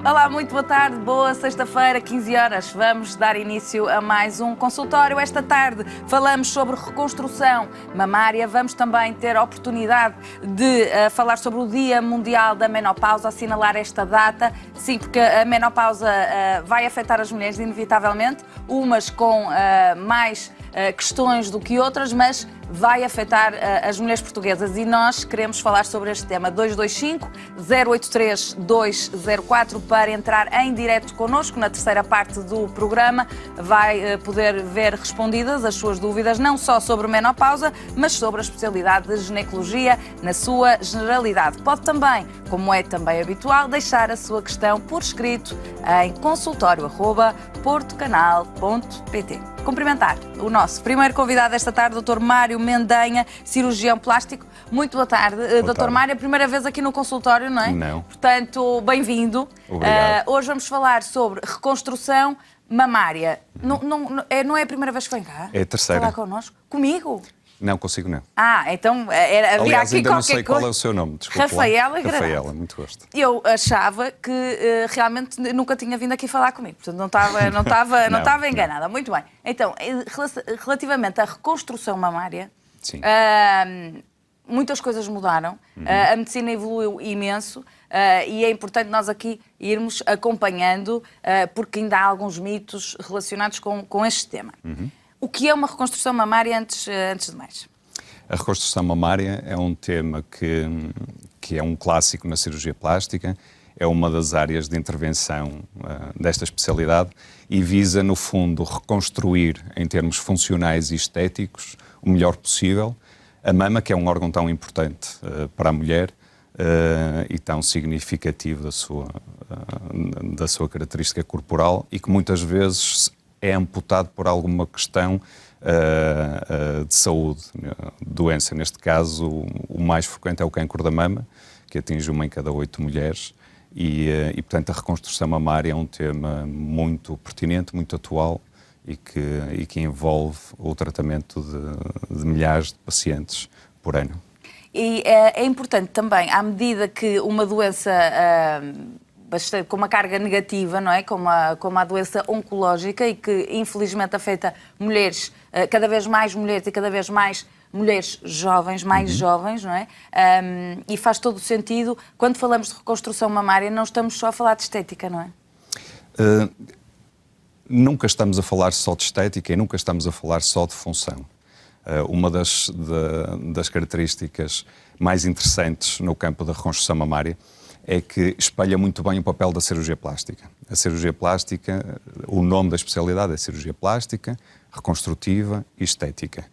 Olá, muito boa tarde, boa sexta-feira, 15 horas. Vamos dar início a mais um consultório. Esta tarde falamos sobre reconstrução mamária. Vamos também ter a oportunidade de falar sobre o Dia Mundial da Menopausa, assinalar esta data. Sim, porque a menopausa vai afetar as mulheres inevitavelmente, umas com mais questões do que outras, mas vai afetar as mulheres portuguesas e nós queremos falar sobre este tema. 225-083-204 para entrar em direto connosco na terceira parte do programa. Vai poder ver respondidas as suas dúvidas, não só sobre menopausa, mas sobre a especialidade de ginecologia na sua generalidade. Pode também, como é também habitual, deixar a sua questão por escrito em consultório@portocanal.pt. Cumprimentar o nosso primeiro convidado desta tarde, Dr. Mário Mendanha, cirurgião plástico. Muito boa tarde. Dr. Mário, a primeira vez aqui no consultório, não é? Não. Portanto, bem-vindo. Obrigado. Hoje vamos falar sobre reconstrução mamária. Não é a primeira vez que vem cá? É a terceira. Falar connosco? Comigo? Não consigo, não. Então havia Aliás, aqui ainda não qualquer sei coisa. qual é o seu nome, desculpa. Rafaela Granado. Rafaela, muito gosto. Eu achava que realmente nunca tinha vindo aqui falar comigo, portanto não estava enganada. Muito bem. Então, relativamente à reconstrução mamária, Sim. Muitas coisas mudaram, a medicina evoluiu imenso e é importante nós aqui irmos acompanhando, porque ainda há alguns mitos relacionados com este tema. O que é uma reconstrução mamária antes de mais? A reconstrução mamária é um tema que é um clássico na cirurgia plástica, é uma das áreas de intervenção desta especialidade e visa, no fundo, reconstruir em termos funcionais e estéticos o melhor possível a mama, que é um órgão tão importante para a mulher e tão significativo da sua característica corporal e que muitas vezes é amputado por alguma questão de saúde, doença. Neste caso, o mais frequente é o cancro da mama, que atinge 1 em cada 8 mulheres e, portanto, a reconstrução mamária é um tema muito pertinente, muito atual e que envolve o tratamento de milhares de pacientes por ano. E é importante também, à medida que uma doença com uma carga negativa, não é? Como a doença oncológica e que infelizmente afeta mulheres, cada vez mais mulheres e cada vez mais mulheres jovens, mais jovens, não é? E faz todo o sentido, quando falamos de reconstrução mamária, não estamos só a falar de estética, não é? Nunca estamos a falar só de estética e nunca estamos a falar só de função. Uma das características mais interessantes no campo da reconstrução mamária é que espelha muito bem o papel da cirurgia plástica. A cirurgia plástica, o nome da especialidade é cirurgia plástica, reconstrutiva e estética.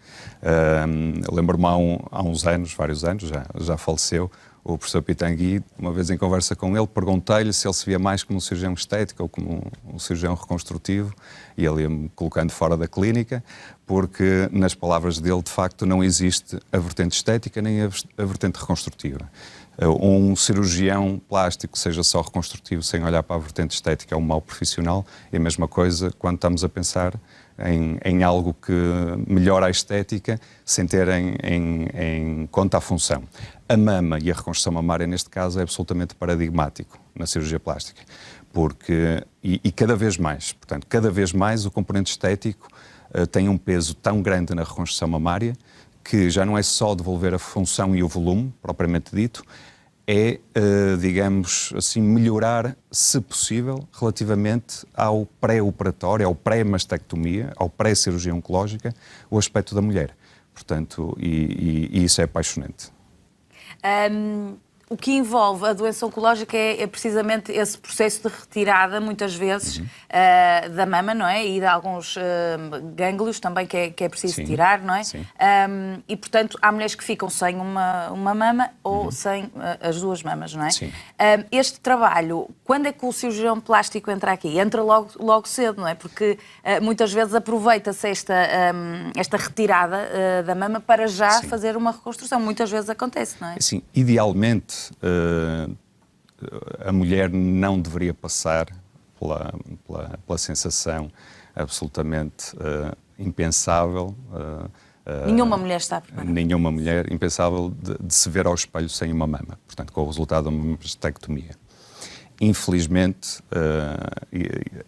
Lembro-me há uns anos, vários anos, já faleceu, o professor Pitangui, uma vez em conversa com ele, perguntei-lhe se ele se via mais como um cirurgião estético ou como um cirurgião reconstrutivo, e ele ia-me colocando fora da clínica, porque, nas palavras dele, de facto, não existe a vertente estética nem a vertente reconstrutiva. Um cirurgião plástico, seja só reconstrutivo, sem olhar para a vertente estética, é um mau profissional. É a mesma coisa quando estamos a pensar em algo que melhora a estética sem ter em conta a função. A mama e a reconstrução mamária, neste caso, é absolutamente paradigmático na cirurgia plástica. E cada vez mais, portanto, cada vez mais o componente estético tem um peso tão grande na reconstrução mamária que já não é só devolver a função e o volume, propriamente dito, é, digamos assim, melhorar, se possível, relativamente ao pré-operatório, ao pré-mastectomia, ao pré-cirurgia oncológica, o aspecto da mulher. Portanto, e isso é apaixonante. O que envolve a doença oncológica é precisamente esse processo de retirada, muitas vezes, da mama, não é? E de alguns gânglios também que é preciso tirar, não é? Sim. E, portanto, há mulheres que ficam sem uma mama ou sem as duas mamas, não é? Sim. Este trabalho, quando é que o cirurgião plástico entra aqui? Entra logo cedo, não é? Porque muitas vezes aproveita-se esta retirada da mama para já fazer uma reconstrução. Muitas vezes acontece, não é? Sim, idealmente, a mulher não deveria passar pela sensação absolutamente impensável. Nenhuma mulher está preparada. Nenhuma mulher, impensável de se ver ao espelho sem uma mama, portanto, com o resultado de uma mastectomia. Infelizmente,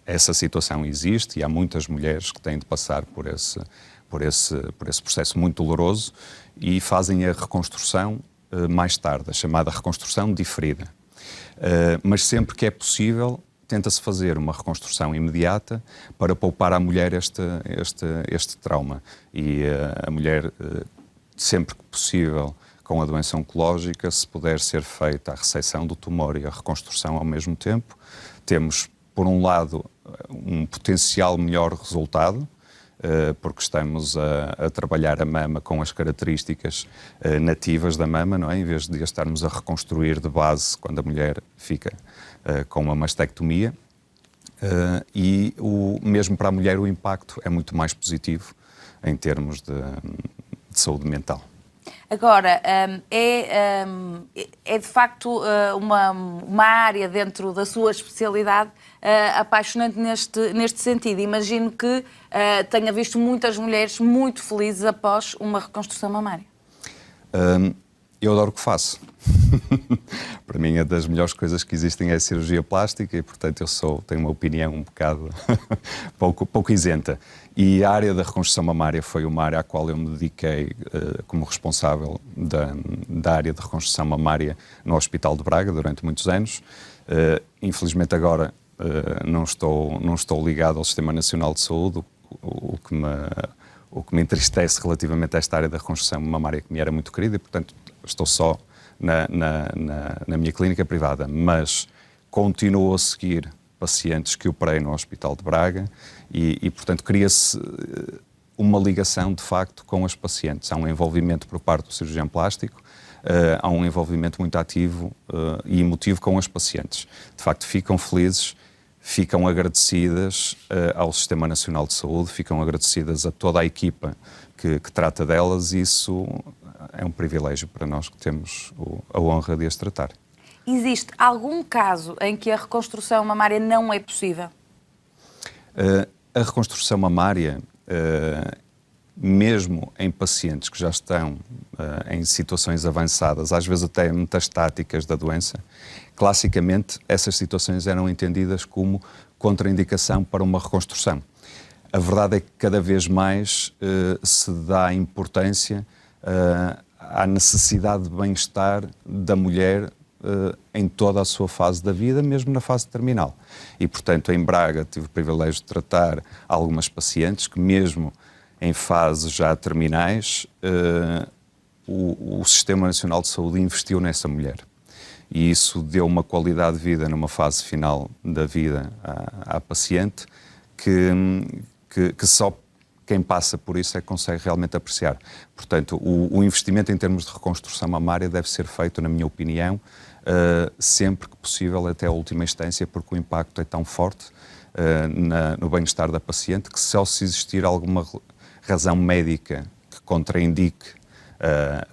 essa situação existe e há muitas mulheres que têm de passar por esse processo muito doloroso e fazem a reconstrução mais tarde, a chamada reconstrução diferida. Mas sempre que é possível, tenta-se fazer uma reconstrução imediata para poupar à mulher este trauma. E a mulher, sempre que possível, com a doença oncológica, se puder ser feita a ressecção do tumor e a reconstrução ao mesmo tempo, temos, por um lado, um potencial melhor resultado, porque estamos a trabalhar a mama com as características nativas da mama, não é? Em vez de a estarmos a reconstruir de base quando a mulher fica com uma mastectomia. E mesmo para a mulher o impacto é muito mais positivo em termos de saúde mental. Agora, é de facto uma área dentro da sua especialidade apaixonante neste sentido. Imagino que tenha visto muitas mulheres muito felizes após uma reconstrução mamária. Eu adoro o que faço. Para mim, é das melhores coisas que existem é a cirurgia plástica e, portanto, tenho uma opinião um bocado pouco isenta. E a área da reconstrução mamária foi uma área à qual eu me dediquei como responsável da área de reconstrução mamária no Hospital de Braga durante muitos anos. Infelizmente, agora não estou ligado ao Sistema Nacional de Saúde, o que me entristece relativamente a esta área da reconstrução mamária, que me era muito querida, e, portanto, estou só na minha clínica privada, mas continuo a seguir pacientes que operei no Hospital de Braga e portanto, cria-se uma ligação, de facto, com as pacientes. Há um envolvimento por parte do cirurgião plástico, há um envolvimento muito ativo e emotivo com as pacientes. De facto, ficam felizes, ficam agradecidas ao Sistema Nacional de Saúde, ficam agradecidas a toda a equipa que trata delas e isso é um privilégio para nós que temos a honra de as tratar. Existe algum caso em que a reconstrução mamária não é possível? A reconstrução mamária, mesmo em pacientes que já estão em situações avançadas, às vezes até metastáticas da doença, classicamente essas situações eram entendidas como contraindicação para uma reconstrução. A verdade é que cada vez mais se dá importância à necessidade de bem-estar da mulher em toda a sua fase da vida, mesmo na fase terminal. E, portanto, em Braga tive o privilégio de tratar algumas pacientes que, mesmo em fases já terminais, o Sistema Nacional de Saúde investiu nessa mulher. E isso deu uma qualidade de vida numa fase final da vida à paciente que só quem passa por isso é que consegue realmente apreciar. Portanto, o investimento em termos de reconstrução mamária deve ser feito, na minha opinião, sempre que possível, até a última instância, porque o impacto é tão forte no bem-estar da paciente que só se existir alguma razão médica que contraindique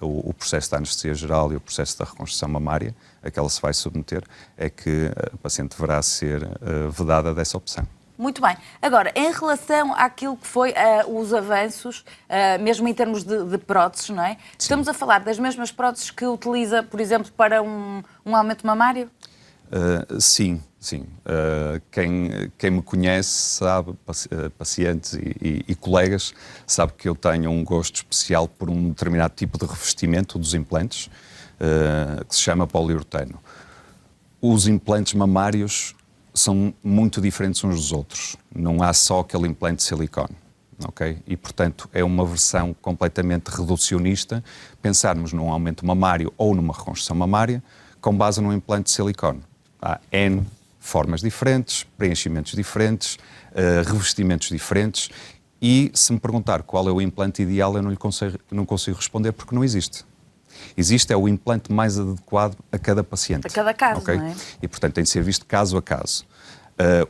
o processo da anestesia geral e o processo da reconstrução mamária a que ela se vai submeter, é que a paciente deverá ser vedada dessa opção. Muito bem. Agora, em relação àquilo que foi os avanços, mesmo em termos de próteses, não é? Sim. Estamos a falar das mesmas próteses que utiliza, por exemplo, para um aumento mamário? Sim. Quem me conhece sabe, pacientes e colegas, sabe que eu tenho um gosto especial por um determinado tipo de revestimento dos implantes, que se chama poliuretano. Os implantes mamários são muito diferentes uns dos outros. Não há só aquele implante de silicone, ok? E, portanto, é uma versão completamente reducionista pensarmos num aumento mamário ou numa reconstrução mamária com base num implante de silicone. Há N formas diferentes, preenchimentos diferentes, revestimentos diferentes e, se me perguntar qual é o implante ideal, eu não consigo responder porque não existe. Existe o implante mais adequado a cada paciente. A cada caso, okay? Não é? E, portanto, tem de ser visto caso a caso.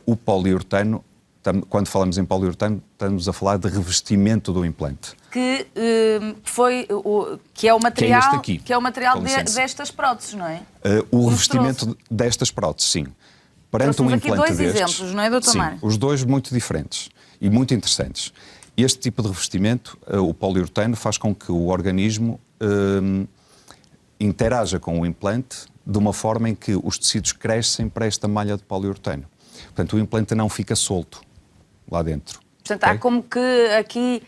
O poliuretano, quando falamos em poliuretano, estamos a falar de revestimento do implante. Que é o material, que é este aqui, que é o material destas próteses, não é? O revestimento destas próteses, sim. Perante um implante aqui dois destes, exemplos, não é, Dr. Mário? Sim, os dois muito diferentes e muito interessantes. Este tipo de revestimento, o poliuretano, faz com que o organismo interaja com o implante de uma forma em que os tecidos crescem para esta malha de poliuretano. Portanto, o implante não fica solto lá dentro. Portanto, há como que aqui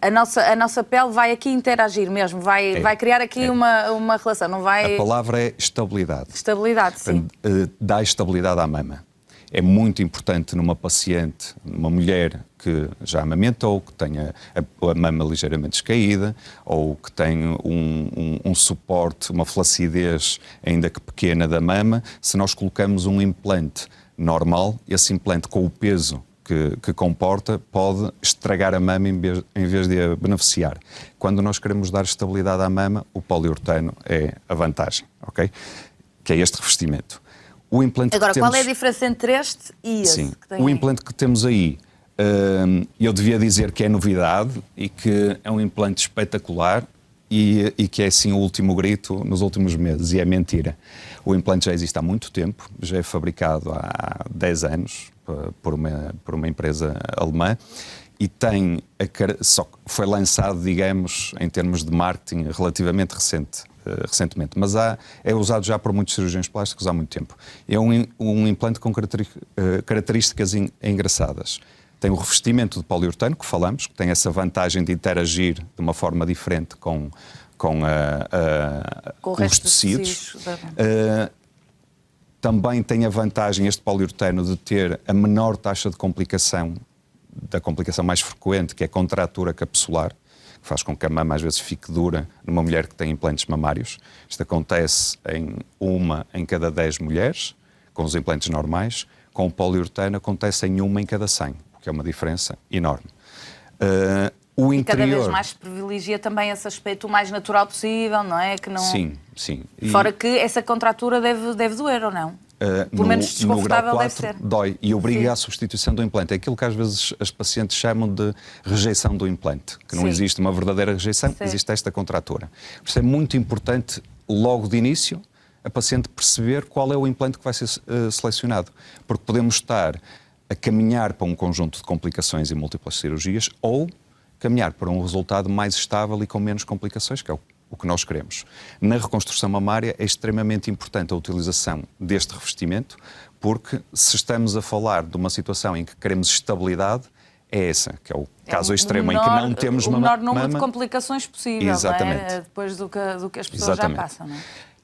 a nossa pele vai aqui interagir mesmo, vai criar aqui uma relação, não vai... A palavra é estabilidade. Estabilidade, sim. Portanto, dá estabilidade à mama. É muito importante numa paciente, numa mulher que já amamentou, que tenha a mama ligeiramente descaída, ou que tenha um suporte, uma flacidez ainda que pequena da mama, se nós colocamos um implante normal, esse implante com o peso que comporta pode estragar a mama em vez de a beneficiar. Quando nós queremos dar estabilidade à mama, o poliuretano é a vantagem, ok? Que é este revestimento. O implante Agora, que temos... qual é a diferença entre este e esse? Sim, que tem o aí? implante que temos aí, eu devia dizer que é novidade e que é um implante espetacular e que é assim o último grito nos últimos meses, e é mentira. O implante já existe há muito tempo, já é fabricado há 10 anos por uma empresa alemã e só foi lançado, digamos, em termos de marketing relativamente recentemente, mas é usado já por muitos cirurgiões plásticos há muito tempo. É um implante com características engraçadas. Tem o revestimento de poliuretano, que falamos, que tem essa vantagem de interagir de uma forma diferente com os tecidos. Também tem a vantagem, este poliuretano, de ter a menor taxa de complicação, da complicação mais frequente, que é a contratura capsular, que faz com que a mama às vezes fique dura numa mulher que tem implantes mamários. Isto acontece em 1 em cada 10 mulheres, com os implantes normais. Com o poliuretano acontece em 1 em cada 100, o que é uma diferença enorme. O E cada vez interior... mais privilegia também esse aspecto o mais natural possível, não é? Que não... Sim, sim. Fora que essa contratura deve doer, ou não? Pelo menos desconfortável no grau deve 4, ser. dói e obriga Sim. à substituição do implante. É aquilo que às vezes as pacientes chamam de rejeição do implante, que não Sim. existe uma verdadeira rejeição, Sim. existe esta contratura. Por isso é muito importante, logo de início, a paciente perceber qual é o implante que vai ser selecionado, porque podemos estar a caminhar para um conjunto de complicações e múltiplas cirurgias ou caminhar para um resultado mais estável e com menos complicações, que é o que nós queremos. Na reconstrução mamária é extremamente importante a utilização deste revestimento, porque se estamos a falar de uma situação em que queremos estabilidade, é essa, que é o caso extremo em que não temos o menor número mama. de complicações possível, Exatamente. não é? Depois do que as pessoas Exatamente. já passam, não é?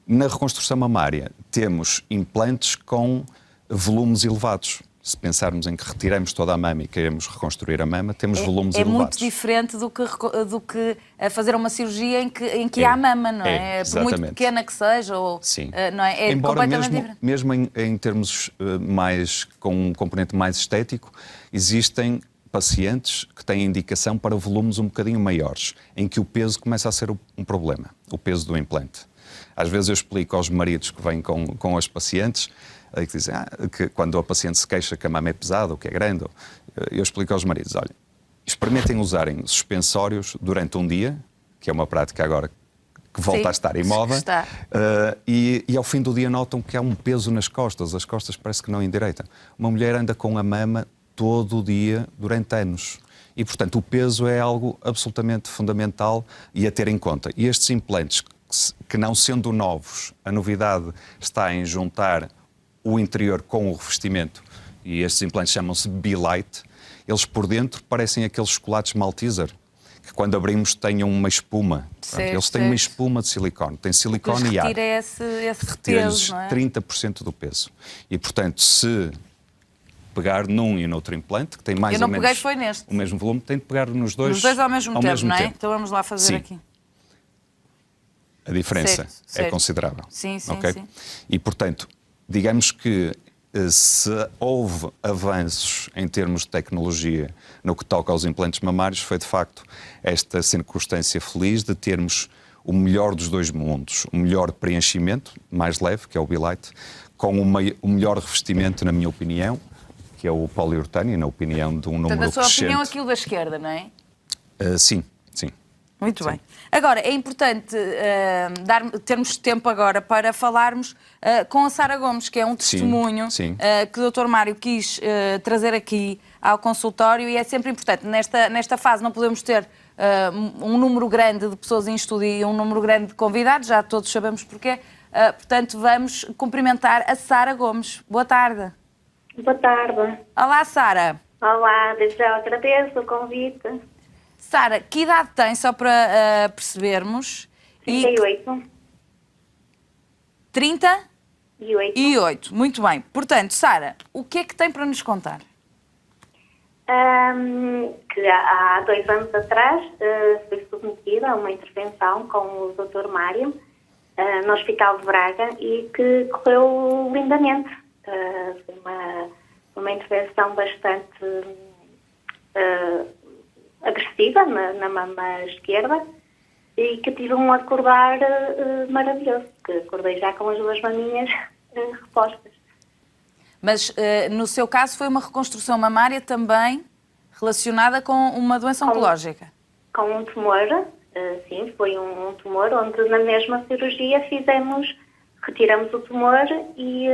Na reconstrução mamária temos implantes com volumes elevados. Se pensarmos em que retiramos toda a mama e queremos reconstruir a mama, temos volumes elevados. É muito diferente do que fazer uma cirurgia em que há mama, não é? Por muito pequena que seja, ou, sim. Não é? É Embora completamente diferente. mesmo em termos com um componente mais estético, existem pacientes que têm indicação para volumes um bocadinho maiores, em que o peso começa a ser um problema, o peso do implante. Às vezes eu explico aos maridos que vêm com as pacientes, que dizem que quando a paciente se queixa que a mama é pesada ou que é grande, eu explico aos maridos, olha, experimentem usarem suspensórios durante um dia, que é uma prática agora que volta a estar em moda, e ao fim do dia notam que há um peso nas costas, as costas parece que não endireitam. Uma mulher anda com a mama todo o dia durante anos. E, portanto, o peso é algo absolutamente fundamental e a ter em conta. E estes implantes, que não sendo novos, a novidade está em juntar o interior com o revestimento, e estes implantes chamam-se Be-Lite, eles por dentro parecem aqueles chocolates Malteser, que quando abrimos tenham uma espuma. Certo, eles têm uma espuma de silicone, tem silicone e ar. Retira esse Retira-lhes peso, não é? 30% do peso. E, portanto, se pegar num e noutro implante, que tem mais ou menos foi neste. o mesmo volume, tem de pegar nos dois, Os dois ao mesmo tempo, não é? Então vamos lá fazer Sim. aqui. A diferença Certo. é considerável. Sim, okay? sim. E, portanto, digamos que se houve avanços em termos de tecnologia no que toca aos implantes mamários, foi de facto esta circunstância feliz de termos o melhor dos dois mundos, o melhor preenchimento, mais leve, que é o Be-Lite, com o melhor revestimento, na minha opinião, que é o poliuretano, e na opinião de um número Portanto, a sua crescente. opinião, aquilo da esquerda, não é? Sim, sim. Muito bem. Agora, é importante termos tempo agora para falarmos com a Sara Gomes, que é um testemunho que o Dr. Mário quis trazer aqui ao consultório, e é sempre importante. Nesta fase não podemos ter um número grande de pessoas em estúdio e um número grande de convidados, já todos sabemos porquê. Portanto, vamos cumprimentar a Sara Gomes. Boa tarde. Boa tarde. Olá, Sara. Olá, desde já agradeço o convite. Sara, que idade tem, só para percebermos? 38. 30? E 8. Muito bem. Portanto, Sara, o que é que tem para nos contar? Que há 2 anos atrás fui submetida a uma intervenção com o Dr. Mário no Hospital de Braga e que correu lindamente. Foi uma intervenção bastante agressiva na mama esquerda e que tive um acordar maravilhoso, que acordei já com as 2 maminhas repostas. Mas, no seu caso, foi uma reconstrução mamária também relacionada com uma doença oncológica? Com um tumor, sim, foi um tumor onde na mesma cirurgia retiramos o tumor e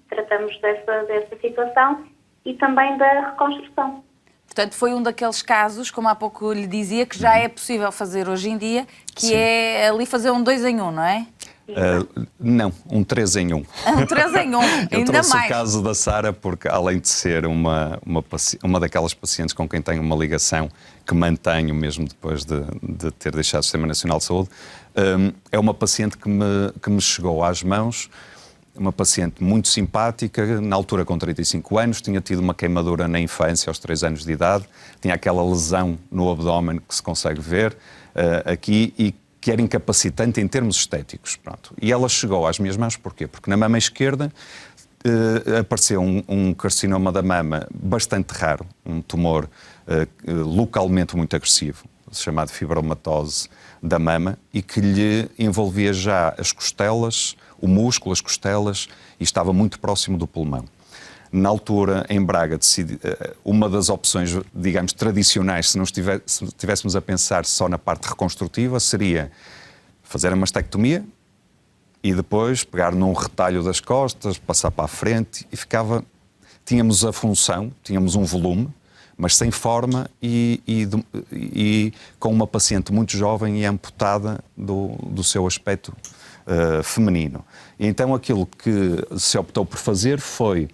tratamos dessa situação e também da reconstrução. Portanto, foi um daqueles casos, como há pouco lhe dizia, que já é possível fazer hoje em dia, que sim, é ali fazer um 2 em 1, não é? Não, um 3 em 1. Um 3 em 1, ainda Eu trouxe mais. O caso da Sara porque, além de ser uma daquelas pacientes com quem tenho uma ligação que mantenho mesmo depois de ter deixado o Sistema Nacional de Saúde, é uma paciente que me chegou às mãos, uma paciente muito simpática, na altura com 35 anos, tinha tido uma queimadura na infância, aos 3 anos de idade, tinha aquela lesão no abdômen que se consegue ver aqui e que era incapacitante em termos estéticos. Pronto. E ela chegou às minhas mãos porquê? Porque na mama esquerda apareceu um carcinoma da mama bastante raro, um tumor localmente muito agressivo, chamado fibromatose da mama, e que lhe envolvia já as costelas, o músculo, as costelas, e estava muito próximo do pulmão. Na altura, em Braga, uma das opções, digamos, tradicionais, se estivéssemos a pensar só na parte reconstrutiva, seria fazer a mastectomia e depois pegar num retalho das costas, passar para a frente e tínhamos a função, tínhamos um volume, mas sem forma e com uma paciente muito jovem e amputada do seu aspecto feminino. E então aquilo que se optou por fazer foi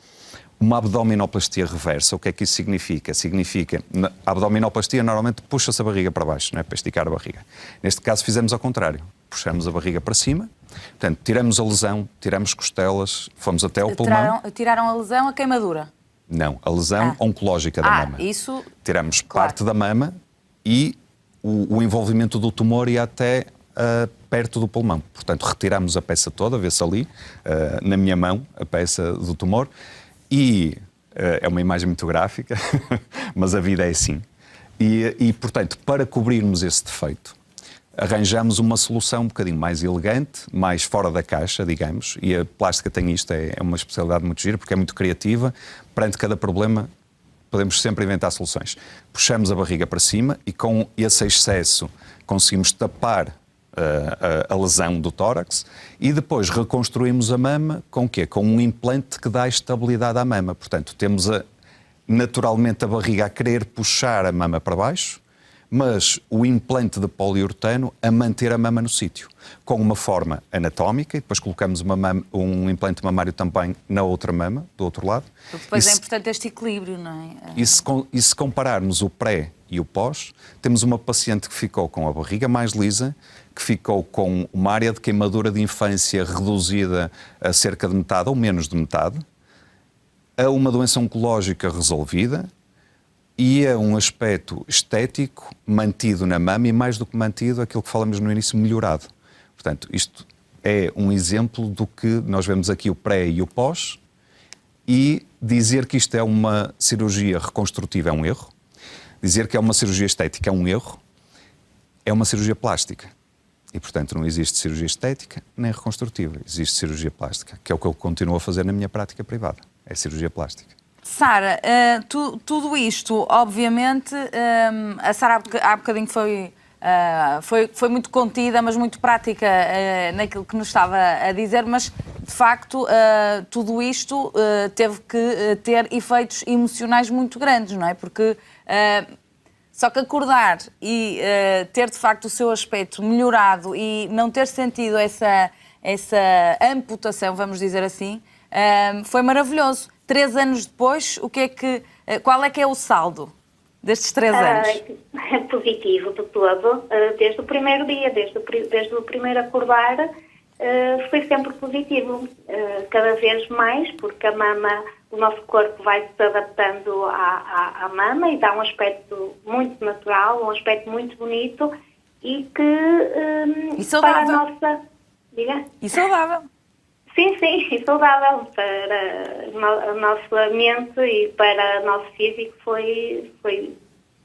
uma abdominoplastia reversa. O que é que isso significa? Significa, a abdominoplastia normalmente puxa-se a barriga para baixo, não é? Para esticar a barriga. Neste caso fizemos ao contrário. Puxamos a barriga para cima, portanto, tiramos a lesão, tiramos costelas, fomos até ao pulmão. Tiraram a lesão, a queimadura? Não, a lesão oncológica da mama. Isso... Tiramos claro, parte da mama e o envolvimento do tumor ia até perto do pulmão. Portanto, retiramos a peça toda, vê-se ali, na minha mão, a peça do tumor. E é uma imagem muito gráfica, mas a vida é assim. E, portanto, para cobrirmos esse defeito, arranjamos uma solução um bocadinho mais elegante, mais fora da caixa, digamos, e a plástica tem isto, é uma especialidade muito gira, porque é muito criativa. Perante cada problema, podemos sempre inventar soluções. Puxamos a barriga para cima e com esse excesso conseguimos tapar a lesão do tórax e depois reconstruímos a mama com o quê? Com um implante que dá estabilidade à mama. Portanto, temos naturalmente a barriga a querer puxar a mama para baixo, mas o implante de poliuretano a manter a mama no sítio, com uma forma anatómica, e depois colocamos um implante mamário também na outra mama, do outro lado. Porque depois é importante este equilíbrio, não é? E se compararmos o pré e o pós, temos uma paciente que ficou com a barriga mais lisa, que ficou com uma área de queimadura de infância reduzida a cerca de metade ou menos de metade, a uma doença oncológica resolvida e a um aspecto estético mantido na mama e, mais do que mantido, aquilo que falamos no início, melhorado. Portanto, isto é um exemplo do que nós vemos aqui, o pré e o pós, e dizer que isto é uma cirurgia reconstrutiva é um erro, dizer que é uma cirurgia estética é um erro, é uma cirurgia plástica. E, portanto, não existe cirurgia estética nem reconstrutiva. Existe cirurgia plástica, que é o que eu continuo a fazer na minha prática privada. É cirurgia plástica. Sara, tudo isto, obviamente, a Sara há bocadinho foi muito contida, mas muito prática naquilo que nos estava a dizer, mas, de facto, tudo isto teve que ter efeitos emocionais muito grandes, não é? Porque Só que acordar e ter de facto o seu aspecto melhorado e não ter sentido essa amputação, vamos dizer assim, foi maravilhoso. 3 anos depois, qual é que é o saldo destes 3 anos? É positivo de todo, desde o primeiro dia, desde o primeiro acordar, foi sempre positivo, cada vez mais, porque a mama, o nosso corpo vai se adaptando à mama e dá um aspecto muito natural, um aspecto muito bonito e que e saudável. para a nossa... Diga? E saudável. Sim, e saudável para a nossa mente e para o nosso físico foi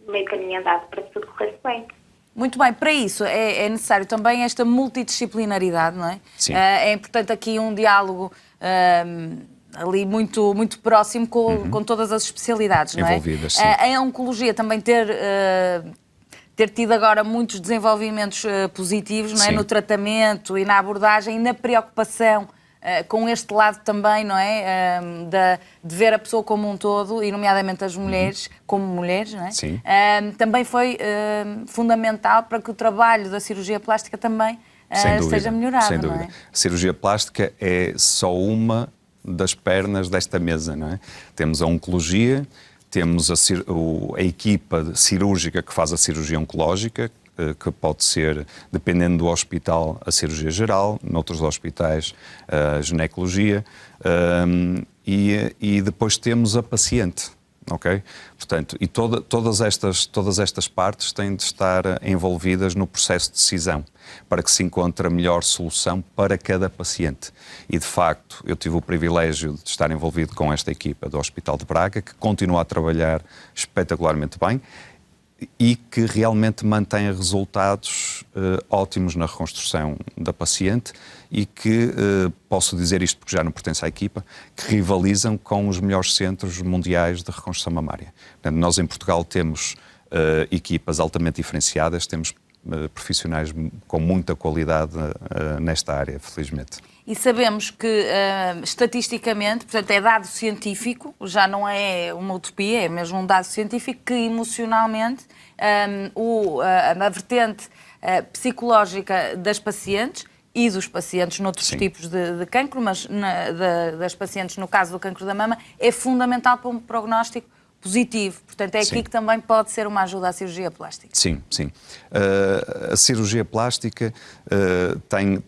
meio caminho andado para que tudo corresse bem. Muito bem, para isso é necessário também esta multidisciplinaridade, não é? Sim. É importante aqui um diálogo ali muito, muito próximo com todas as especialidades, não é? Envolvidas, sim. A oncologia também ter tido agora muitos desenvolvimentos positivos, não é? Sim. No tratamento e na abordagem e na preocupação com este lado também, não é? De ver a pessoa como um todo, e nomeadamente as mulheres, como mulheres, não é? Sim. Também foi fundamental para que o trabalho da cirurgia plástica também seja melhorado, sem dúvida. não é? A cirurgia plástica é só uma das pernas desta mesa, não é? Temos a oncologia, temos a equipa cirúrgica que faz a cirurgia oncológica, que pode ser, dependendo do hospital, a cirurgia geral, noutros hospitais, a ginecologia, e depois temos a paciente, ok? Portanto, e todas estas partes têm de estar envolvidas no processo de decisão, para que se encontre a melhor solução para cada paciente. E, de facto, eu tive o privilégio de estar envolvido com esta equipa do Hospital de Braga, que continua a trabalhar espetacularmente bem, e que realmente mantém resultados ótimos na reconstrução da paciente e que, posso dizer isto porque já não pertence à equipa, que rivalizam com os melhores centros mundiais de reconstrução mamária. Portanto, nós em Portugal temos equipas altamente diferenciadas, temos profissionais com muita qualidade nesta área, felizmente. E sabemos que, estatisticamente, portanto, é dado científico, já não é uma utopia, é mesmo um dado científico, que emocionalmente a vertente psicológica das pacientes e dos pacientes noutros Sim. tipos de cancro, mas das pacientes no caso do cancro da mama, é fundamental para um prognóstico positivo. Portanto, é aqui Sim. que também pode ser uma ajuda à cirurgia plástica. Sim. A cirurgia plástica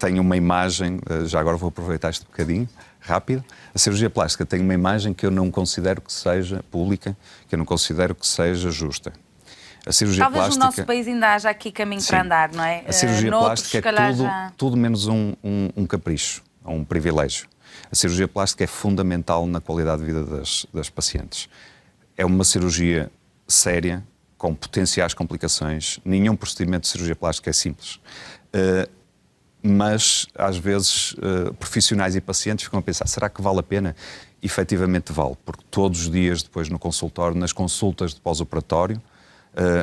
tem uma imagem, já agora vou aproveitar este bocadinho, rápido. A cirurgia plástica tem uma imagem que eu não considero que seja pública, que eu não considero que seja justa. A cirurgia Talvez plástica... no nosso país ainda haja aqui caminho para andar, não é? A cirurgia plástica é tudo menos um capricho, um privilégio. A cirurgia plástica é fundamental na qualidade de vida das pacientes. É uma cirurgia séria, com potenciais complicações. Nenhum procedimento de cirurgia plástica é simples. Mas, às vezes, profissionais e pacientes ficam a pensar, será que vale a pena? Efetivamente vale, porque todos os dias depois no consultório, nas consultas de pós-operatório,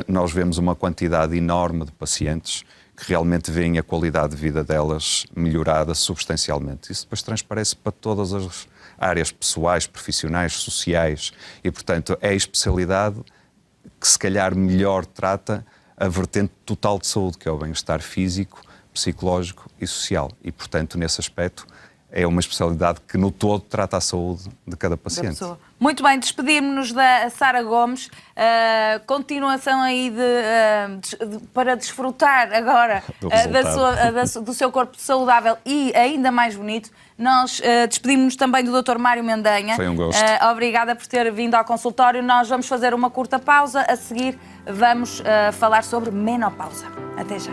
nós vemos uma quantidade enorme de pacientes que realmente veem a qualidade de vida delas melhorada substancialmente. Isso depois transparece para todas as áreas pessoais, profissionais, sociais e, portanto, é a especialidade que se calhar melhor trata a vertente total de saúde, que é o bem-estar físico, psicológico e social. E, portanto, nesse aspecto, é uma especialidade que no todo trata a saúde de cada paciente. Muito bem, despedimos-nos da Sara Gomes. Continuação aí para desfrutar agora do seu corpo saudável e ainda mais bonito. Nós despedimos-nos também do Dr. Mário Mendanha. Foi um gosto. Obrigada por ter vindo ao consultório. Nós vamos fazer uma curta pausa. A seguir vamos falar sobre menopausa. Até já.